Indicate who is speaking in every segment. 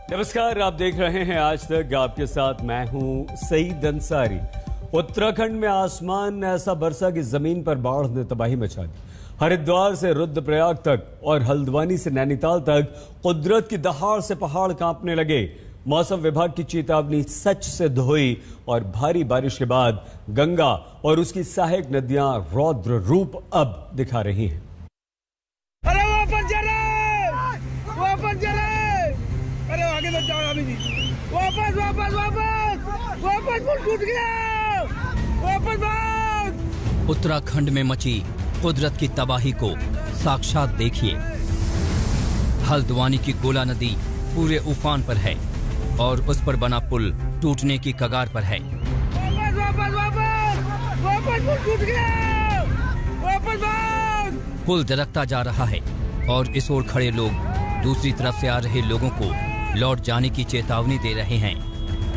Speaker 1: नमस्कार, आप देख रहे हैं आज तक। आपके साथ मैं हूं सईद अंसारी। उत्तराखंड में आसमान ऐसा बरसा कि जमीन पर बाढ़ ने तबाही मचा दी। हरिद्वार से रुद्रप्रयाग तक और हल्द्वानी से नैनीताल तक कुदरत की दहाड़ से पहाड़ कांपने लगे। मौसम विभाग की चेतावनी सच से धोई और भारी बारिश के बाद गंगा और उसकी सहायक नदियां रौद्र रूप अब दिखा रही हैं।
Speaker 2: अरे वापस चले, अरे आगे मत जाओ, अभी नहीं, वापस पुल टूट गया, वापस भाग।
Speaker 3: उत्तराखंड में मची कुदरत की तबाही को साक्षात देखिए। हल्द्वानी की गोला नदी पूरे उफान पर है और उस पर बना पुल टूटने की कगार पर है।
Speaker 2: वापस पुल टूट गया, वापस भाग।
Speaker 3: पुल दरकता जा रहा है और इस ओर खड़े लोग दूसरी तरफ से आ रहे लोगों को लौट जाने की चेतावनी दे रहे हैं।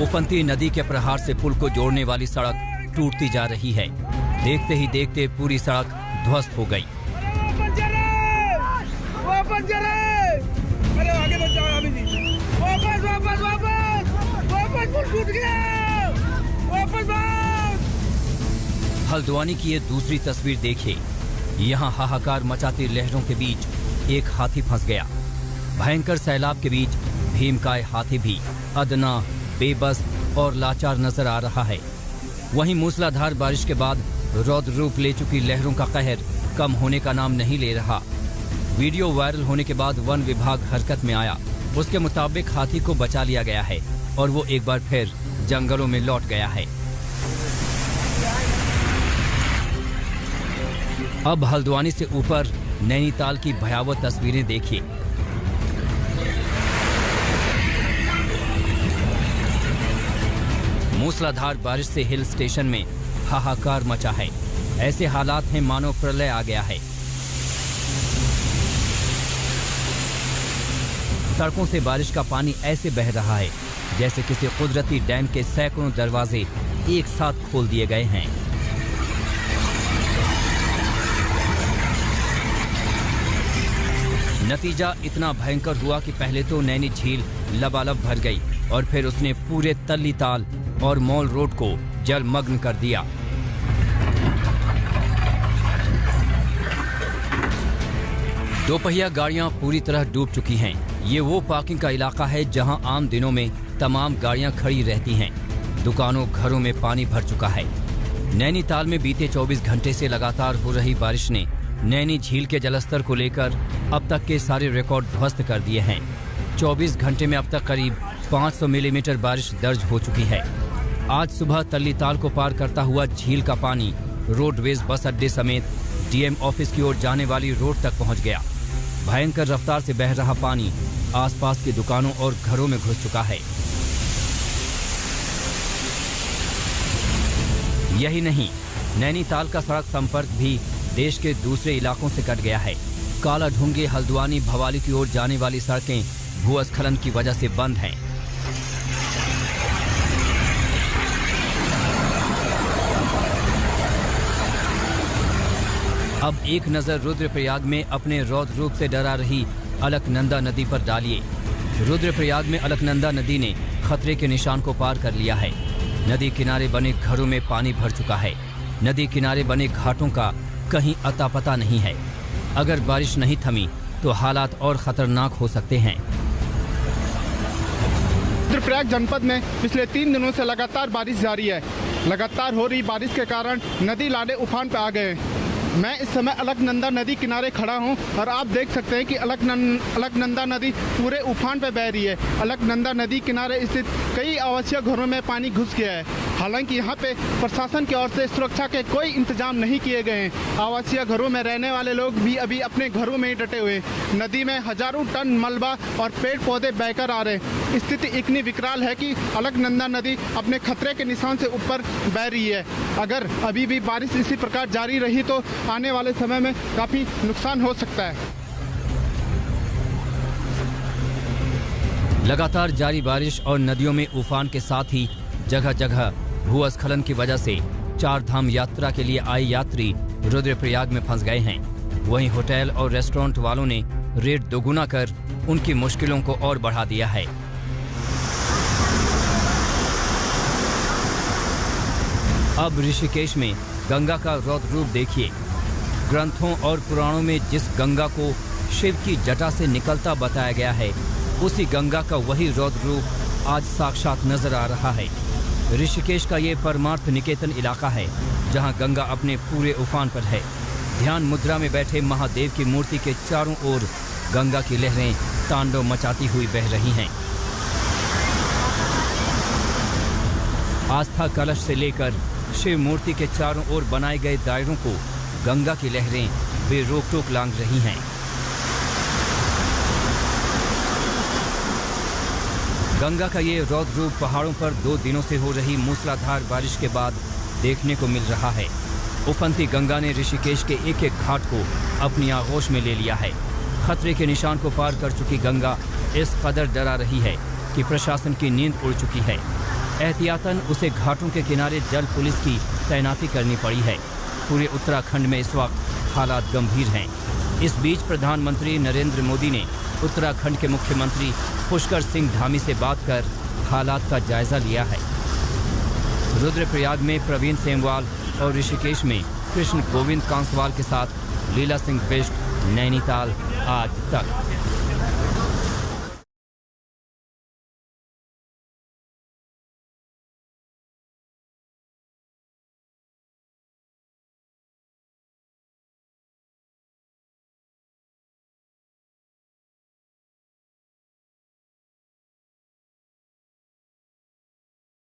Speaker 3: उफनती नदी के प्रहार से पुल को जोड़ने वाली सड़क टूटती जा रही है। देखते ही देखते पूरी सड़क ध्वस्त हो गई।
Speaker 2: वापस चले, अरे आगे मत जाओ, अभी नहीं, वापस पुल टूट गया, वापस भाग।
Speaker 3: हल्द्वानी की ये दूसरी तस्वीर देखिए। यहाँ हाहाकार मचाती लहरों के बीच एक हाथी फंस गया। भयंकर सैलाब के बीच भीमकाय हाथी भी अदना, बेबस और लाचार नजर आ रहा है। वहीं मूसलाधार बारिश के बाद रौद्र रूप ले चुकी लहरों का कहर कम होने का नाम नहीं ले रहा। वीडियो वायरल होने के बाद वन विभाग हरकत में आया। उसके मुताबिक हाथी को बचा लिया गया है और वो एक बार फिर जंगलों में लौट गया है। अब हल्द्वानी से ऊपर नैनीताल की भयावह तस्वीरें देखिए। मूसलाधार बारिश से हिल स्टेशन में हाहाकार मचा है। ऐसे हालात हैं मानो प्रलय आ गया है। सड़कों से बारिश का पानी ऐसे बह रहा है जैसे किसी कुदरती डैम के सैकड़ों दरवाजे एक साथ खोल दिए गए हैं। नतीजा इतना भयंकर हुआ कि पहले तो नैनी झील लबालब भर गई और फिर उसने पूरे तल्ली ताल और मॉल रोड को जलमग्न कर दिया। दोपहिया गाड़ियां पूरी तरह डूब चुकी हैं। ये वो पार्किंग का इलाका है जहां आम दिनों में तमाम गाड़ियां खड़ी रहती हैं। दुकानों, घरों में पानी भर चुका है। नैनीताल में बीते 24 घंटे से लगातार हो रही बारिश ने नैनी झील के जलस्तर को लेकर अब तक के सारे रिकॉर्ड ध्वस्त कर दिए हैं। 24 घंटे में अब तक करीब 500 मिलीमीटर बारिश दर्ज हो चुकी है। आज सुबह तल्लीताल को पार करता हुआ झील का पानी रोडवेज बस अड्डे समेत डीएम ऑफिस की ओर जाने वाली रोड तक पहुंच गया। भयंकर रफ्तार से बह रहा पानी आसपास की दुकानों और घरों में घुस चुका है। यही नहीं, नैनीताल का सड़क संपर्क भी देश के दूसरे इलाकों से कट गया है। काला ढूंगे हल्द्वानी भवाली की ओर जाने वाली सड़कें भूस्खलन की वजह से बंद हैं। अब एक नजर रुद्रप्रयाग में अपने रौद्र रूप से डरा रही अलकनंदा नदी पर डालिए। रुद्रप्रयाग में अलकनंदा नदी ने खतरे के निशान को पार कर लिया है। नदी किनारे बने घरों में पानी भर चुका है। नदी किनारे बने घाटों का कहीं अता पता नहीं है। अगर बारिश नहीं थमी तो हालात और खतरनाक हो सकते हैं।
Speaker 4: रुद्रप्रयाग जनपद में पिछले 3 दिनों से लगातार बारिश जारी है। लगातार हो रही बारिश के कारण नदी नाले उफान पे आ गए। मैं इस समय अलकनंदा नदी किनारे खड़ा हूं और आप देख सकते हैं कि अलकनंदा नदी पूरे उफान पे बह रही है। अलकनंदा नदी किनारे स्थित कई आवासीय घरों में पानी घुस गया है। हालांकि यहां पे प्रशासन की ओर से सुरक्षा के कोई इंतजाम नहीं किए गए हैं। आवासीय घरों में रहने वाले लोग भी अभी अपने घरों में ही डटे हुए। नदी में हजारों टन मलबा और पेड़ पौधे बहकर आ रहे। स्थिति इतनी विकराल है कि अलकनंदा नदी अपने खतरे के निशान से ऊपर बह रही है। अगर अभी भी बारिश इसी प्रकार जारी रही तो आने वाले समय में काफी नुकसान हो सकता है।
Speaker 3: लगातार जारी बारिश और नदियों में उफान के साथ ही जगह जगह भूस्खलन की वजह से 4 धाम यात्रा के लिए आए यात्री रुद्रप्रयाग में फंस गए हैं। वहीं होटल और रेस्टोरेंट वालों ने रेट दोगुना कर उनकी मुश्किलों को और बढ़ा दिया है। अब ऋषिकेश में गंगा का रौद्र रूप देखिए। ग्रंथों और पुराणों में जिस गंगा को शिव की जटा से निकलता बताया गया है, उसी गंगा का वही रौद्र रूप आज साक्षात नजर आ रहा है। ऋषिकेश का ये परमार्थ निकेतन इलाका है, जहां गंगा अपने पूरे उफान पर है। ध्यान मुद्रा में बैठे महादेव की मूर्ति के चारों ओर गंगा की लहरें तांडव मचाती हुई बह रही हैं। आस्था कलश से लेकर शिव मूर्ति के चारों ओर बनाए गए दायरों को गंगा की लहरें बेरोक टोक लांघ रही हैं। गंगा का ये रौद्र रूप पहाड़ों पर 2 दिनों से हो रही मूसलाधार बारिश के बाद देखने को मिल रहा है। उफनती गंगा ने ऋषिकेश के एक एक घाट को अपनी आगोश में ले लिया है। खतरे के निशान को पार कर चुकी गंगा इस कदर डरा रही है कि प्रशासन की नींद उड़ चुकी है। एहतियातन उसे घाटों के किनारे जल पुलिस की तैनाती करनी पड़ी है। पूरे उत्तराखंड में इस वक्त हालात गंभीर हैं। इस बीच प्रधानमंत्री नरेंद्र मोदी ने उत्तराखंड के मुख्यमंत्री पुष्कर सिंह धामी से बात कर हालात का जायजा लिया है। रुद्रप्रयाग में प्रवीण सेमवाल और ऋषिकेश में कृष्ण गोविंद कांसवाल के साथ लीला सिंह बिष्ट, नैनीताल आज तक।